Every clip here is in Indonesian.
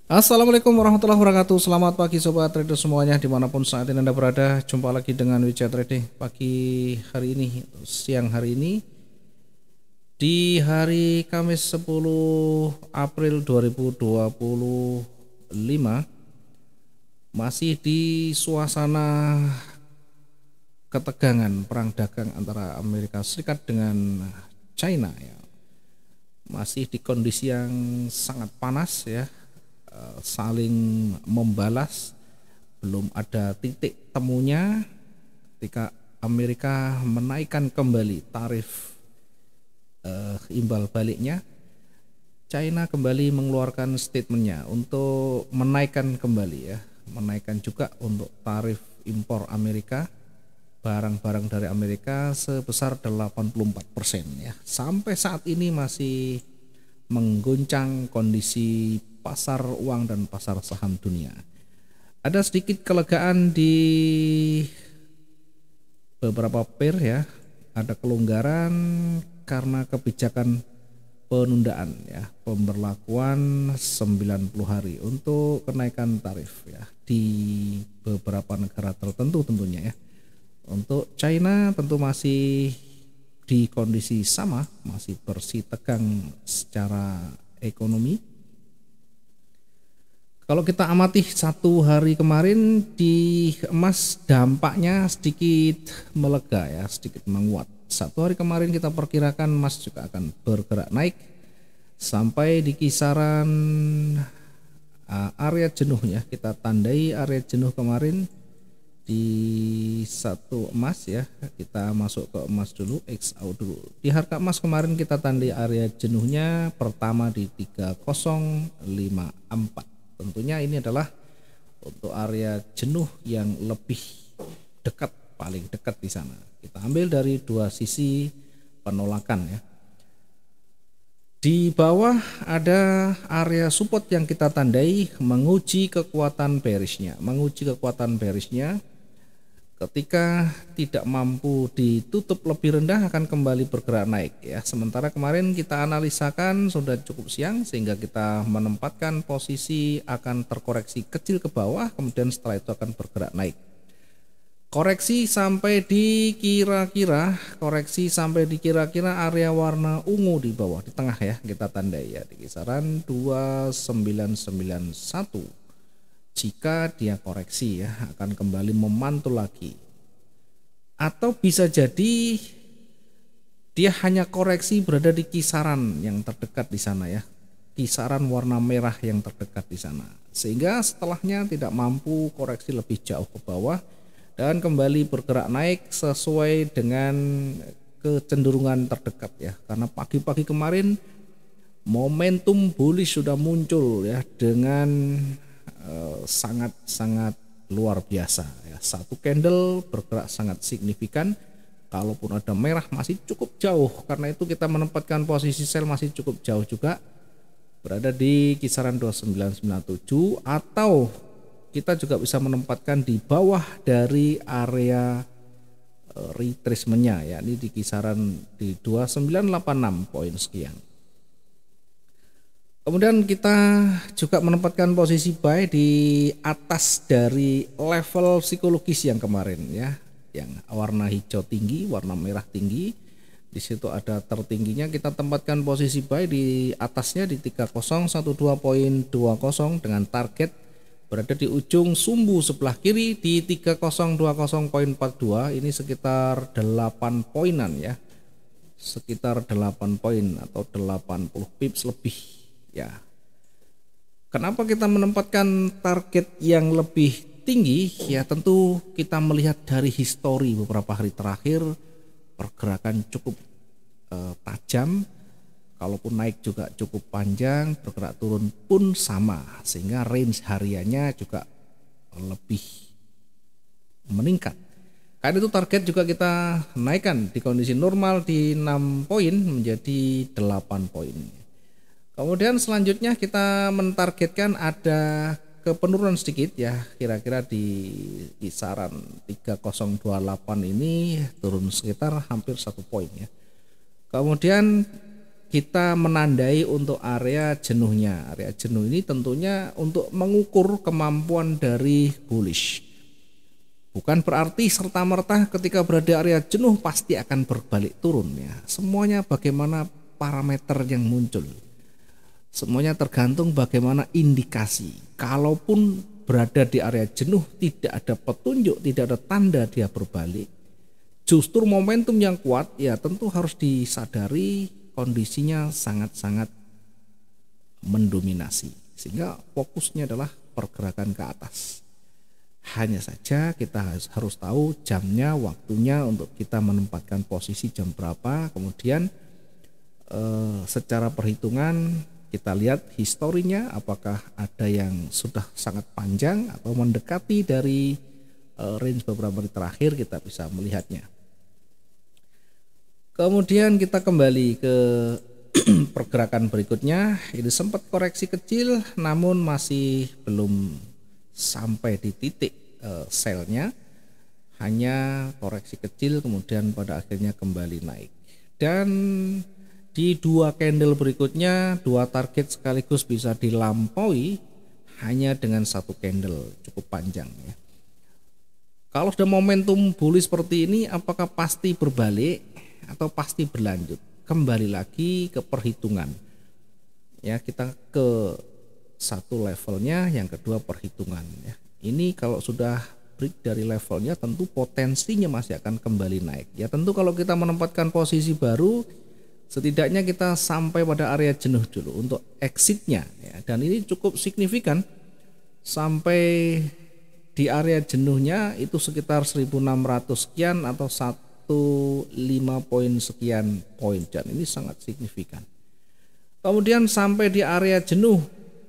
Assalamualaikum warahmatullahi wabarakatuh. Selamat pagi sobat trader semuanya dimanapun saat ini Anda berada. Jumpa lagi dengan Wijaya Trading pagi hari ini, siang hari ini, di hari Kamis 10 April 2025, masih di suasana ketegangan perang dagang antara Amerika Serikat dengan China ya. Masih di kondisi yang sangat panas ya, saling membalas, belum ada titik temunya ketika Amerika menaikkan kembali tarif imbal baliknya. China kembali mengeluarkan statementnya untuk menaikkan kembali ya, menaikkan juga untuk tarif impor Amerika, barang-barang dari Amerika sebesar 84% ya. Sampai saat ini masih mengguncang kondisi pasar uang dan pasar saham dunia. Ada sedikit kelegaan di beberapa pair ya, ada kelonggaran karena kebijakan penundaan ya, pemberlakuan 90 hari untuk kenaikan tarif ya di beberapa negara tertentu tentunya ya. Untuk China tentu masih di kondisi sama, masih bersih tegang secara ekonomi. Kalau kita amati satu hari kemarin di emas, dampaknya sedikit melega ya, sedikit menguat. Satu hari kemarin kita perkirakan emas juga akan bergerak naik sampai di kisaran area jenuh ya. Kita tandai area jenuh kemarin di satu emas ya. Kita masuk ke emas dulu, XAU dulu. Di harga emas kemarin kita tandai area jenuhnya pertama di 3054. Tentunya ini adalah untuk area jenuh yang lebih dekat, paling dekat di sana. Kita ambil dari dua sisi penolakan ya. Di bawah ada area support yang kita tandai menguji kekuatan bearishnya, ketika tidak mampu ditutup lebih rendah akan kembali bergerak naik ya. Sementara kemarin kita analisakan sudah cukup siang sehingga kita menempatkan posisi akan terkoreksi kecil ke bawah, kemudian setelah itu akan bergerak naik. Koreksi sampai di kira-kira area warna ungu di bawah, di tengah ya, kita tandai ya di kisaran 2991. Jika dia koreksi ya akan kembali memantul lagi, atau bisa jadi dia hanya koreksi berada di kisaran yang terdekat di sana ya, kisaran warna merah yang terdekat di sana, sehingga setelahnya tidak mampu koreksi lebih jauh ke bawah dan kembali bergerak naik sesuai dengan kecenderungan terdekat ya. Karena pagi-pagi kemarin momentum bullish sudah muncul ya dengan sangat-sangat luar biasa ya. Satu candle bergerak sangat signifikan, kalaupun ada merah masih cukup jauh, karena itu kita menempatkan posisi sell masih cukup jauh juga, berada di kisaran 2997, atau kita juga bisa menempatkan di bawah dari area retracementnya, yakni di kisaran di 2986 poin sekian. Kemudian kita juga menempatkan posisi buy di atas dari level psikologis yang kemarin ya, yang warna hijau tinggi, warna merah tinggi. Di situ ada tertingginya, kita tempatkan posisi buy di atasnya di 3012.20 dengan target berada di ujung sumbu sebelah kiri di 3020.42. Ini sekitar 8 poinan ya, sekitar 8 poin atau 80 pips lebih ya. Kenapa kita menempatkan target yang lebih tinggi ya? Tentu kita melihat dari histori beberapa hari terakhir pergerakan cukup tajam, kalaupun naik juga cukup panjang, bergerak turun pun sama, sehingga range hariannya juga lebih meningkat. Karena itu target juga kita naikkan di kondisi normal di 6 poin menjadi 8 poin. Kemudian selanjutnya kita mentargetkan ada kepenurunan sedikit ya, kira-kira di kisaran 3028 ini turun sekitar hampir 1 poin ya. Kemudian kita menandai untuk area jenuhnya. Area jenuh ini tentunya untuk mengukur kemampuan dari bullish. Bukan berarti serta-merta ketika berada area jenuh pasti akan berbalik turun ya. Semuanya bagaimana parameter yang muncul. Semuanya tergantung bagaimana indikasi. Kalaupun berada di area jenuh tidak ada petunjuk, tidak ada tanda dia berbalik. Justru momentum yang kuat ya tentu harus disadari kondisinya sangat-sangat mendominasi. Sehingga fokusnya adalah pergerakan ke atas. Hanya saja kita harus tahu jamnya, waktunya untuk kita menempatkan posisi jam berapa. Kemudian secara perhitungan kita lihat historinya apakah ada yang sudah sangat panjang atau mendekati dari range beberapa hari terakhir, kita bisa melihatnya. Kemudian kita kembali ke pergerakan berikutnya. Ini sempat koreksi kecil namun masih belum sampai di titik selnya, hanya koreksi kecil kemudian pada akhirnya kembali naik. Dan di dua candle berikutnya dua target sekaligus bisa dilampaui hanya dengan satu candle cukup panjang ya. Kalau sudah momentum bullish seperti ini, apakah pasti berbalik atau pasti berlanjut? Kembali lagi ke perhitungan ya, kita ke satu levelnya, yang kedua perhitungan ya. Ini kalau sudah break dari levelnya tentu potensinya masih akan kembali naik ya. Tentu kalau kita menempatkan posisi baru setidaknya kita sampai pada area jenuh dulu untuk exitnya ya. Dan ini cukup signifikan, sampai di area jenuhnya itu sekitar 1600 sekian atau 15 poin sekian poin, dan ini sangat signifikan. Kemudian sampai di area jenuh.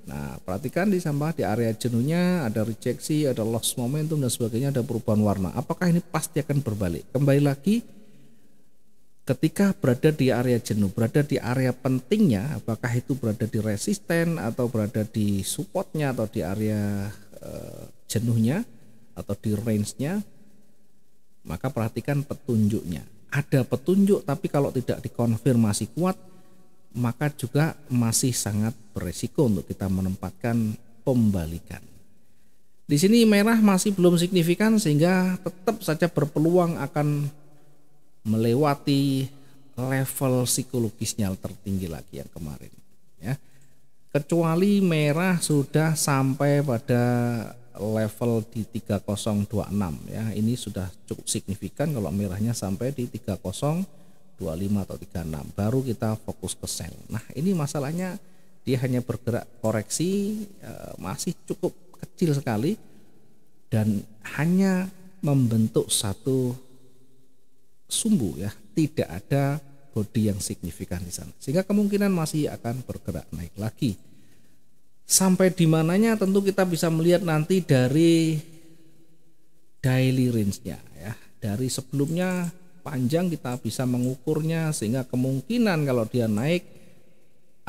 Nah, perhatikan di sampah di area jenuhnya ada rejeksi, ada loss momentum dan sebagainya, ada perubahan warna. Apakah ini pasti akan berbalik? Kembali lagi, ketika berada di area jenuh, berada di area pentingnya, apakah itu berada di resisten atau berada di supportnya atau di area jenuhnya atau di range-nya, maka perhatikan petunjuknya. Ada petunjuk tapi kalau tidak dikonfirmasi kuat, maka juga masih sangat beresiko untuk kita menempatkan pembalikan. Di sini merah masih belum signifikan sehingga tetap saja berpeluang akan melewati level psikologisnya tertinggi lagi yang kemarin ya. Kecuali merah sudah sampai pada level di 3026 ya. Ini sudah cukup signifikan kalau merahnya sampai di 3025 atau 36, baru kita fokus ke sell. Nah, ini masalahnya dia hanya bergerak koreksi, masih cukup kecil sekali dan hanya membentuk satu sumbu ya, tidak ada body yang signifikan di sana, sehingga kemungkinan masih akan bergerak naik lagi. Sampai di mananya tentu kita bisa melihat nanti dari daily range-nya ya. Dari sebelumnya panjang kita bisa mengukurnya, sehingga kemungkinan kalau dia naik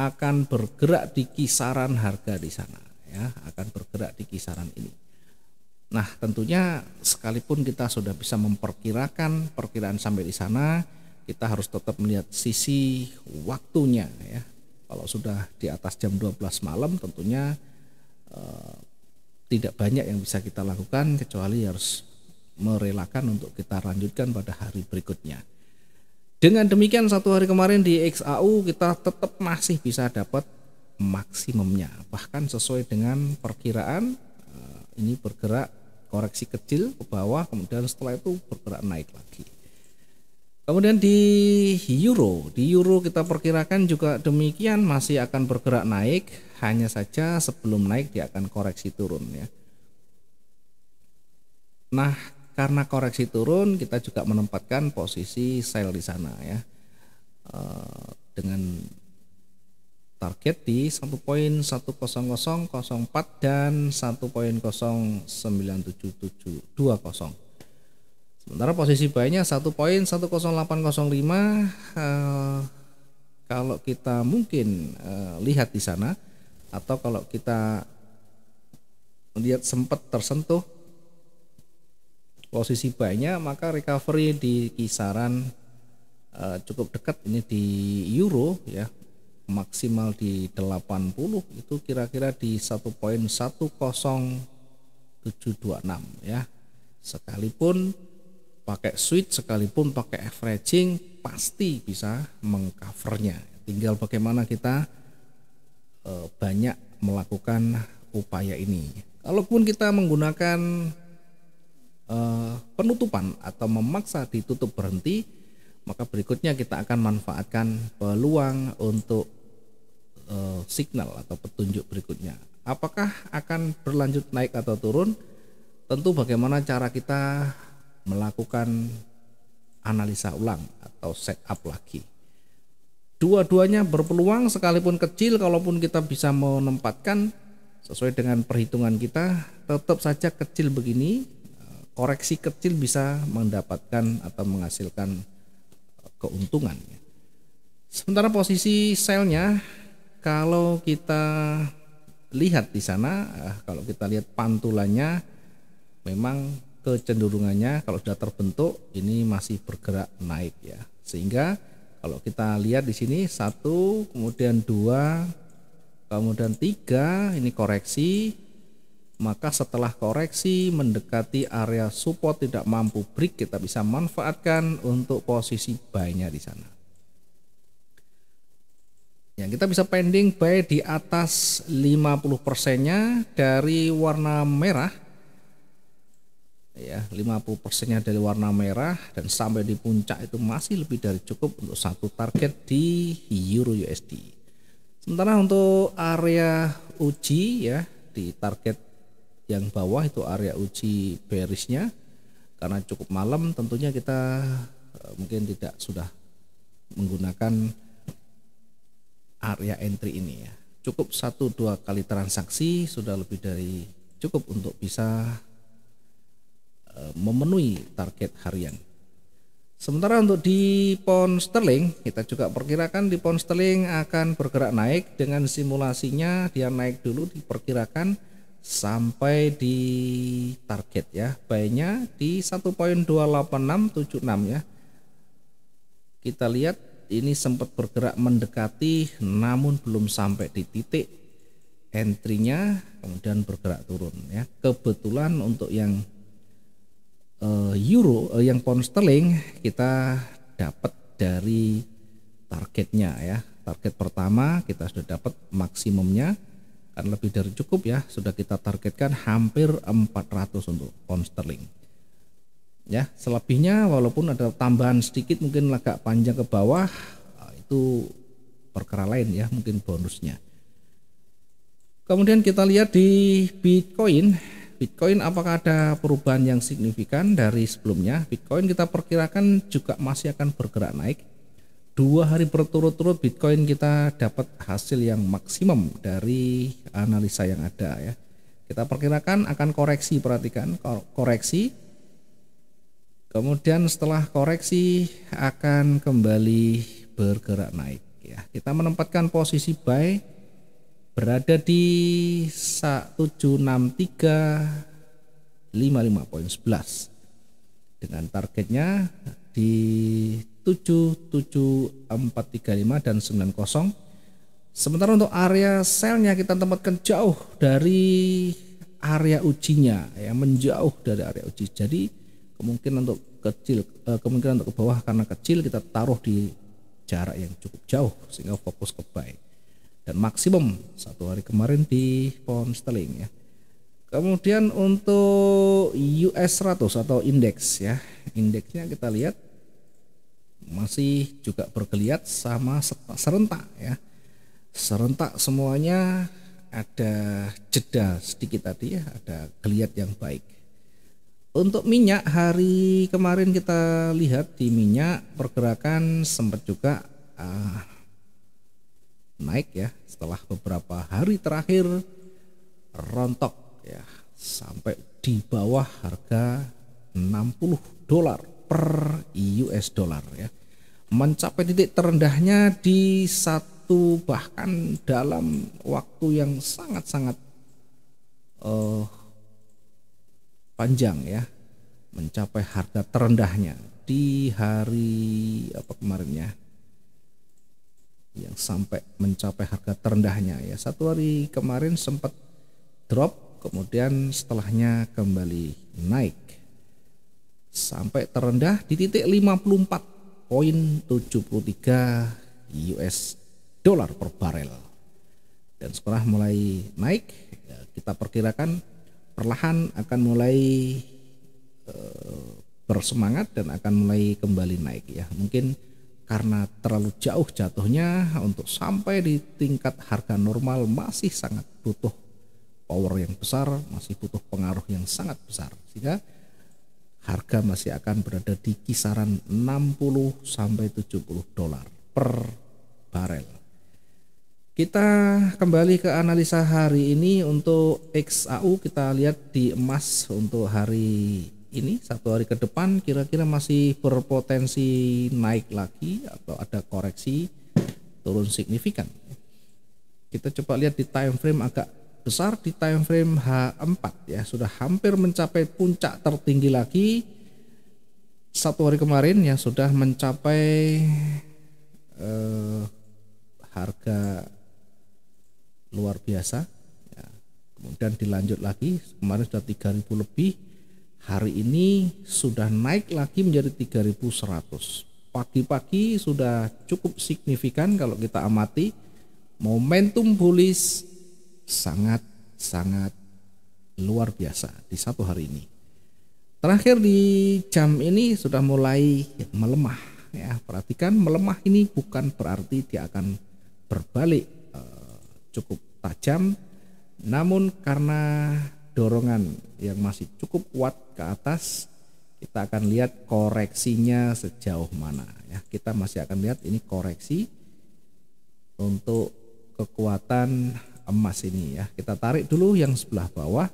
akan bergerak di kisaran harga di sana ya, akan bergerak di kisaran ini. Nah, tentunya sekalipun kita sudah bisa memperkirakan perkiraan sampai di sana, kita harus tetap melihat sisi waktunya ya. Kalau sudah di atas jam 12 malam tentunya tidak banyak yang bisa kita lakukan kecuali harus merelakan untuk kita lanjutkan pada hari berikutnya. Dengan demikian satu hari kemarin di XAU kita tetap masih bisa dapat maksimumnya, bahkan sesuai dengan perkiraan. Ini bergerak koreksi kecil ke bawah, kemudian setelah itu bergerak naik lagi. Kemudian di euro kita perkirakan juga demikian, masih akan bergerak naik, hanya saja sebelum naik dia akan koreksi turun ya. Nah, karena koreksi turun kita juga menempatkan posisi sell di sana ya, dengan target di 1.10004 dan 1.09720. Sementara posisi buy-nya 1.10805. Kalau kita mungkin lihat di sana, atau kalau kita lihat sempat tersentuh posisi buy-nya, maka recovery di kisaran cukup dekat ini di euro ya, maksimal di 80 itu kira-kira di 1.10726 ya. Sekalipun pakai switch, sekalipun pakai averaging pasti bisa mengcovernya. Tinggal bagaimana kita banyak melakukan upaya ini. Kalaupun kita menggunakan penutupan atau memaksa ditutup berhenti, maka berikutnya kita akan manfaatkan peluang untuk signal atau petunjuk berikutnya. Apakah akan berlanjut naik atau turun? Tentu bagaimana cara kita melakukan analisa ulang atau setup lagi. Dua-duanya berpeluang, sekalipun kecil, kalaupun kita bisa menempatkan sesuai dengan perhitungan kita, tetap saja kecil begini, koreksi kecil bisa mendapatkan atau menghasilkan keuntungan. Sementara posisi selnya, kalau kita lihat di sana, kalau kita lihat pantulannya, memang kecenderungannya kalau sudah terbentuk ini masih bergerak naik ya. Sehingga kalau kita lihat di sini 1, kemudian 2, kemudian 3 ini koreksi, maka setelah koreksi mendekati area support tidak mampu break, kita bisa manfaatkan untuk posisi buy-nya di sana. Ya, kita bisa pending buy di atas 50%-nya dari warna merah. Ya, 50%-nya dari warna merah dan sampai di puncak itu masih lebih dari cukup untuk satu target di Euro USD. Sementara untuk area uji ya di target yang bawah itu area uji bearishnya, karena cukup malam tentunya kita mungkin tidak sudah menggunakan area entry ini ya. Cukup 1-2 kali transaksi sudah lebih dari cukup untuk bisa memenuhi target harian. Sementara untuk di pound sterling, kita juga perkirakan di pound sterling akan bergerak naik dengan simulasinya. Dia naik dulu diperkirakan sampai di target ya, buy-nya di 1.28676 ya. Kita lihat ini sempat bergerak mendekati namun belum sampai di titik entry-nya, kemudian bergerak turun ya. Kebetulan untuk yang euro, yang pound sterling kita dapat dari targetnya ya. Target pertama kita sudah dapat maksimumnya, kan lebih dari cukup ya, sudah kita targetkan hampir 400 untuk pound sterling ya. Selebihnya walaupun ada tambahan sedikit mungkin agak panjang ke bawah, itu perkara lain ya, mungkin bonusnya. Kemudian kita lihat di Bitcoin apakah ada perubahan yang signifikan dari sebelumnya? Bitcoin kita perkirakan juga masih akan bergerak naik. 2 hari berturut-turut Bitcoin kita dapat hasil yang maksimum dari analisa yang ada ya. Kita perkirakan akan koreksi, perhatikan koreksi. Kemudian setelah koreksi akan kembali bergerak naik ya. Kita menempatkan posisi buy berada di 1763.55.11 dengan targetnya di 77435 dan 90. Sementara untuk area selnya kita tempatkan jauh dari area ujinya ya, menjauh dari area uji. Jadi kemungkinan untuk kemungkinan untuk ke bawah karena kecil, kita taruh di jarak yang cukup jauh sehingga fokus ke buy. Dan maksimum 1 hari kemarin di pound sterling ya. Kemudian untuk US 100 atau indeks ya, indeksnya kita lihat masih juga bergeliat sama serentak ya, serentak semuanya, ada jeda sedikit tadi ya, ada geliat yang baik. Untuk minyak hari kemarin kita lihat di minyak pergerakan sempat juga naik ya, setelah beberapa hari terakhir rontok ya sampai di bawah harga $60 per US dollar ya, mencapai titik terendahnya di satu bahkan dalam waktu yang sangat-sangat panjang ya, mencapai harga terendahnya di hari apa kemarin ya, yang sampai mencapai harga terendahnya ya. Satu hari kemarin sempat drop, kemudian setelahnya kembali naik sampai terendah di titik 54,73 US dollar per barel. Dan setelah mulai naik, ya, kita perkirakan perlahan akan mulai bersemangat dan akan mulai kembali naik ya. Mungkin karena terlalu jauh jatuhnya, untuk sampai di tingkat harga normal masih sangat butuh power yang besar, masih butuh pengaruh yang sangat besar, sehingga harga masih akan berada di kisaran 60 sampai 70 dolar per barel. Kita kembali ke analisa hari ini. Untuk XAU kita lihat di emas untuk hari ini, satu hari ke depan kira-kira masih berpotensi naik lagi atau ada koreksi turun signifikan. Kita coba lihat di time frame agak besar, di time frame H4 ya, sudah hampir mencapai puncak tertinggi lagi satu hari kemarin ya, sudah mencapai harga luar biasa ya. Kemudian dilanjut lagi, kemarin sudah 3.000 lebih, hari ini sudah naik lagi menjadi 3.100. Pagi-pagi sudah cukup signifikan kalau kita amati, momentum bullish sangat luar biasa di satu hari ini. Terakhir di jam ini sudah mulai melemah ya. Perhatikan, melemah ini bukan berarti dia akan berbalik cukup tajam, namun karena dorongan yang masih cukup kuat ke atas, kita akan lihat koreksinya sejauh mana ya. Kita masih akan lihat ini koreksi untuk kekuatan emas ini ya. Kita tarik dulu yang sebelah bawah,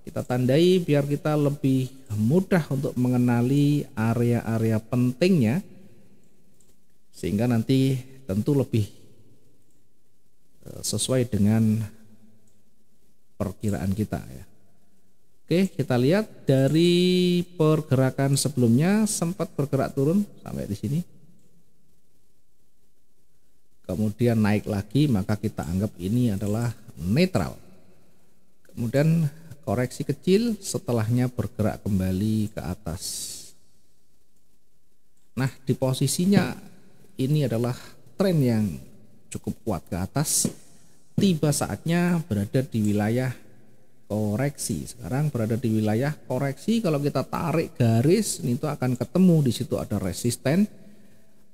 kita tandai biar kita lebih mudah untuk mengenali area-area pentingnya, sehingga nanti tentu lebih sesuai dengan perkiraan kita ya. Oke, kita lihat dari pergerakan sebelumnya sempat bergerak turun sampai di sini, kemudian naik lagi, maka kita anggap ini adalah netral. Kemudian koreksi kecil, setelahnya bergerak kembali ke atas. Nah, di posisinya ini adalah tren yang cukup kuat ke atas. Tiba saatnya berada di wilayah koreksi. Sekarang berada di wilayah koreksi. Kalau kita tarik garis, ini tuh akan ketemu di situ ada resisten,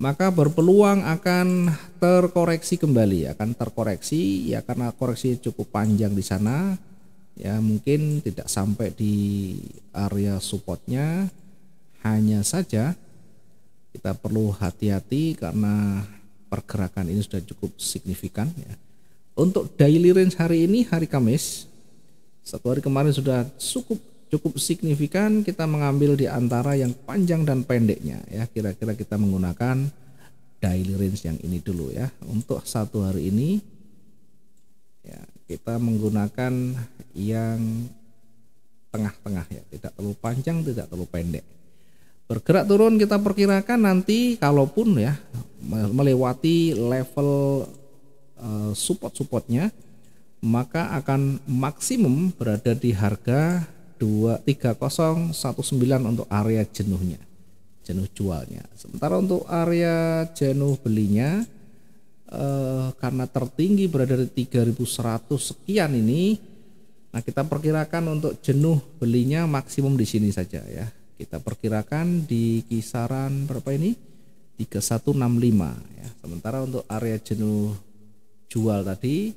maka berpeluang akan terkoreksi kembali, akan terkoreksi ya, karena koreksi cukup panjang di sana ya, mungkin tidak sampai di area supportnya. Hanya saja kita perlu hati-hati karena pergerakan ini sudah cukup signifikan ya. Untuk daily range hari ini, hari Kamis, satu hari kemarin sudah cukup signifikan. Kita mengambil di antara yang panjang dan pendeknya ya. Kira-kira kita menggunakan daily range yang ini dulu ya. Untuk satu hari ini ya, kita menggunakan yang tengah-tengah ya, tidak terlalu panjang, tidak terlalu pendek. Bergerak turun kita perkirakan nanti kalaupun ya melewati level support-supportnya, maka akan maksimum berada di harga 3019 untuk area jenuhnya, jenuh jualnya. Sementara untuk area jenuh belinya karena tertinggi berada di 3100 sekian ini, nah kita perkirakan untuk jenuh belinya maksimum di sini saja ya. Kita perkirakan di kisaran berapa ini? 3165 ya. Sementara untuk area jenuh jual tadi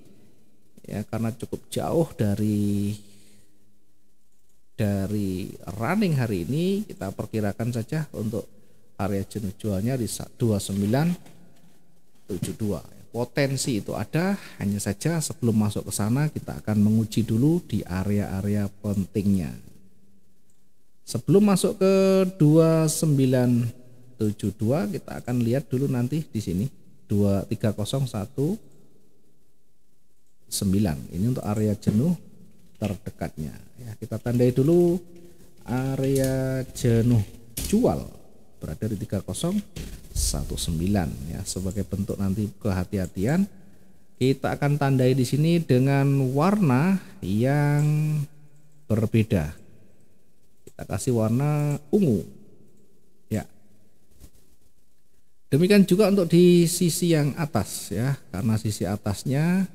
ya, karena cukup jauh dari running hari ini, kita perkirakan saja untuk area jenuh jualnya di 2972. Potensi itu ada, hanya saja sebelum masuk ke sana kita akan menguji dulu di area-area pentingnya. Sebelum masuk ke 2972, kita akan lihat dulu nanti di sini 23019. Ini untuk area jenuh terdekatnya ya. Kita tandai dulu area jenuh jual berada di 3019 ya. Sebagai bentuk nanti kehati-hatian, kita akan tandai di sini dengan warna yang berbeda. Kita kasih warna ungu ya. Demikian juga untuk di sisi yang atas ya, karena sisi atasnya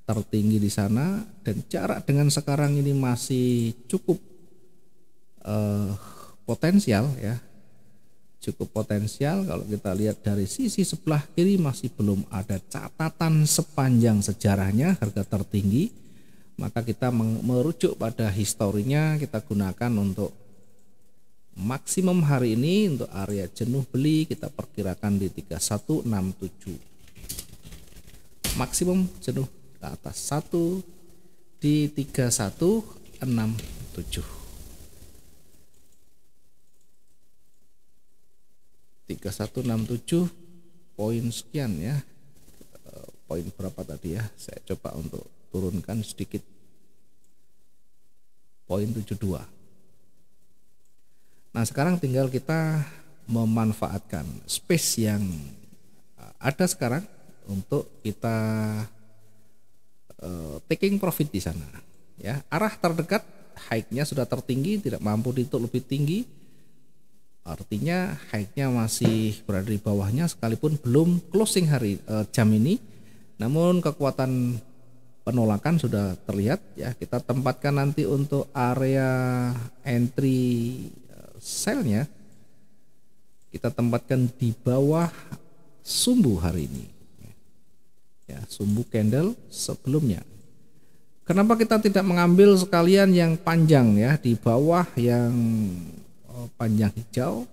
tertinggi di sana dan jarak dengan sekarang ini masih cukup potensial ya, cukup potensial. Kalau kita lihat dari sisi sebelah kiri masih belum ada catatan sepanjang sejarahnya harga tertinggi, maka kita merujuk pada historinya, kita gunakan untuk maksimum hari ini. Untuk area jenuh beli kita perkirakan di 3167, maksimum jenuh ke atas 1 di 3167. 3167 poin sekian ya. Poin berapa tadi ya? Saya coba untuk turunkan sedikit. Poin 72. Nah, sekarang tinggal kita memanfaatkan space yang ada sekarang untuk kita taking profit di sana ya. Arah terdekat high-nya sudah tertinggi, tidak mampu ditutup lebih tinggi, artinya high-nya masih berada di bawahnya sekalipun belum closing hari jam ini, namun kekuatan penolakan sudah terlihat ya. Kita tempatkan nanti untuk area entry sell-nya, kita tempatkan di bawah sumbu hari ini ya, sumbu candle sebelumnya. Kenapa kita tidak mengambil sekalian yang panjang ya, di bawah yang panjang hijau?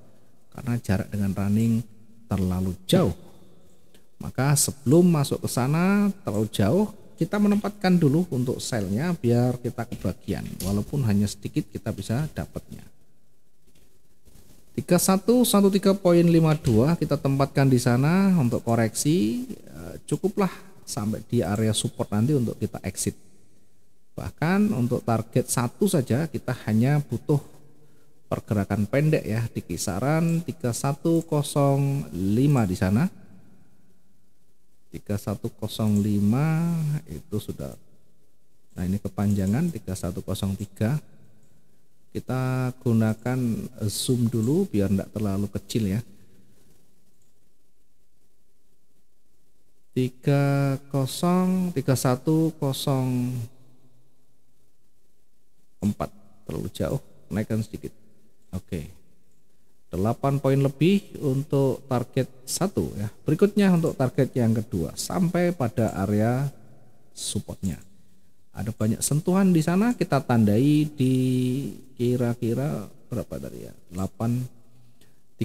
Karena jarak dengan running terlalu jauh. Maka sebelum masuk ke sana terlalu jauh, kita menempatkan dulu untuk sell-nya biar kita kebagian, walaupun hanya sedikit kita bisa dapatnya. 3113.52 kita tempatkan di sana untuk koreksi, cukuplah sampai di area support nanti untuk kita exit. Bahkan untuk target satu saja kita hanya butuh pergerakan pendek ya di kisaran 3105 di sana. 3105 itu sudah. Nah, ini kepanjangan 3103. Kita gunakan zoom dulu biar tidak terlalu kecil ya. 3104 terlalu jauh, naikkan sedikit. Oke. 8 poin lebih untuk target 1 ya. Berikutnya untuk target yang kedua sampai pada area supportnya. Ada banyak sentuhan di sana, kita tandai di kira-kira berapa tadi ya? 83095.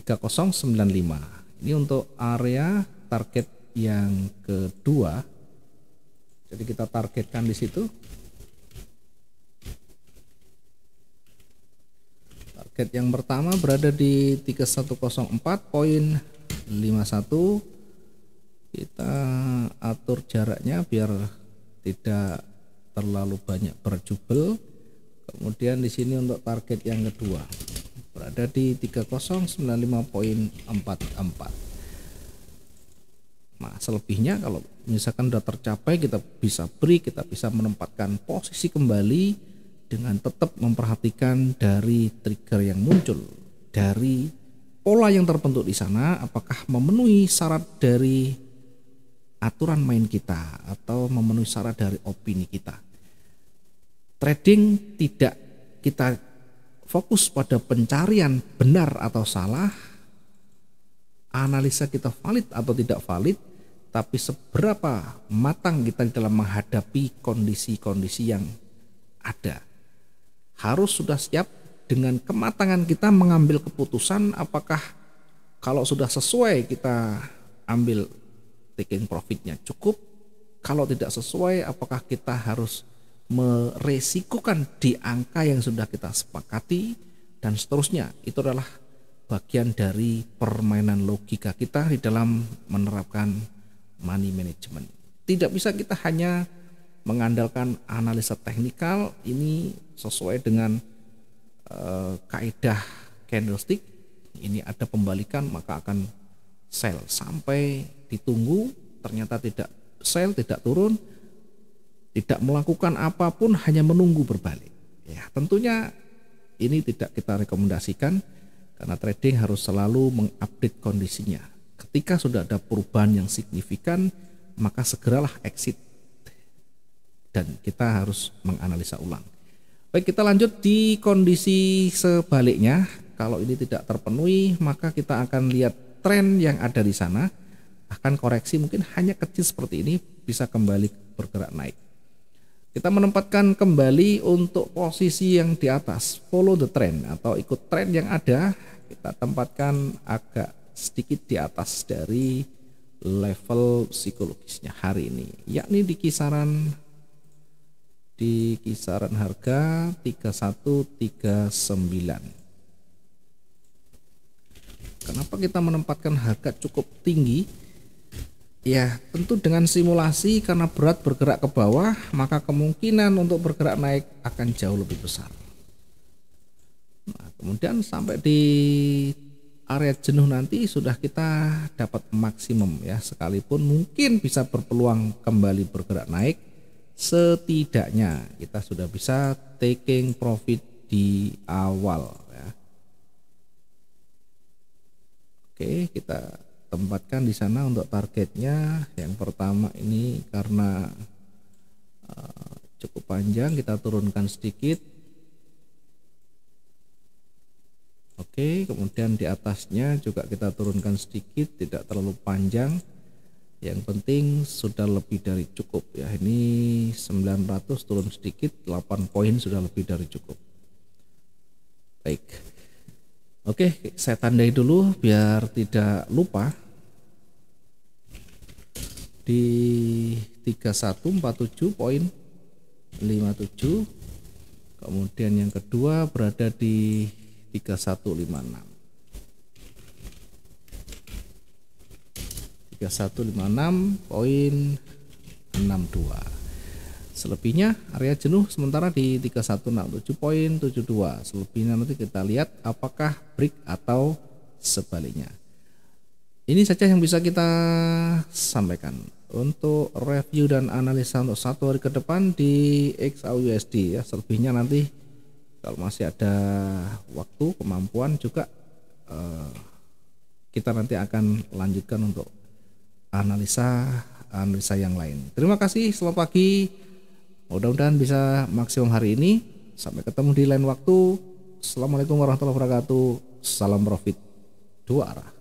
Ini untuk area target yang kedua. Jadi kita targetkan di situ. Target yang pertama berada di 3104.51. Kita atur jaraknya biar tidak terlalu banyak berjubel. Kemudian di sini untuk target yang kedua berada di 3095.44. Nah, selebihnya kalau misalkan sudah tercapai kita bisa break, kita bisa menempatkan posisi kembali dengan tetap memperhatikan dari trigger yang muncul, dari pola yang terbentuk di sana, apakah memenuhi syarat dari aturan main kita atau memenuhi syarat dari opini kita. Trading tidak kita fokus pada pencarian benar atau salah, analisa kita valid atau tidak valid, tapi seberapa matang kita dalam menghadapi kondisi-kondisi yang ada. Harus sudah siap dengan kematangan kita mengambil keputusan apakah kalau sudah sesuai kita ambil taking profitnya cukup, kalau tidak sesuai apakah kita harus meresikukan di angka yang sudah kita sepakati dan seterusnya. Itu adalah bagian dari permainan logika kita di dalam menerapkan money management. Tidak bisa kita hanya mengandalkan analisa teknikal ini sesuai dengan kaidah candlestick, ini ada pembalikan maka akan sell sampai ditunggu, ternyata tidak sell, tidak turun, tidak melakukan apapun, hanya menunggu berbalik. Ya, tentunya ini tidak kita rekomendasikan karena trading harus selalu mengupdate kondisinya. Ketika sudah ada perubahan yang signifikan, maka segeralah exit dan kita harus menganalisa ulang. Baik, kita lanjut di kondisi sebaliknya. Kalau ini tidak terpenuhi, maka kita akan lihat tren yang ada di sana akan koreksi, mungkin hanya kecil seperti ini, bisa kembali bergerak naik. Kita menempatkan kembali untuk posisi yang di atas, follow the trend atau ikut tren yang ada. Kita tempatkan agak sedikit di atas dari level psikologisnya hari ini, yakni di kisaran harga 3139. Kenapa kita menempatkan harga cukup tinggi? Ya, tentu dengan simulasi karena berat bergerak ke bawah, maka kemungkinan untuk bergerak naik akan jauh lebih besar. Nah, kemudian sampai di area jenuh nanti sudah kita dapat maksimum ya, sekalipun mungkin bisa berpeluang kembali bergerak naik, setidaknya kita sudah bisa taking profit di awal ya. Oke, kita tempatkan di sana untuk targetnya. Yang pertama ini karena cukup panjang, kita turunkan sedikit. Oke, kemudian di atasnya juga kita turunkan sedikit, tidak terlalu panjang. Yang penting sudah lebih dari cukup ya. Ini 900 turun sedikit, 8 poin sudah lebih dari cukup. Baik. Oke, saya tandai dulu biar tidak lupa. Di 3147.57. Kemudian yang kedua berada di 3156. 3156.62. Selebihnya area jenuh sementara di 3167.72. Selebihnya nanti kita lihat apakah break atau sebaliknya. Ini saja yang bisa kita sampaikan untuk review dan analisa untuk 1 hari ke depan di XAUUSD ya. Selebihnya nanti kalau masih ada waktu, kemampuan juga kita nanti akan lanjutkan untuk analisa yang lain. Terima kasih, selamat pagi. Mudah-mudahan bisa maksimum hari ini. Sampai ketemu di lain waktu. Assalamualaikum warahmatullahi wabarakatuh. Salam profit 2 arah.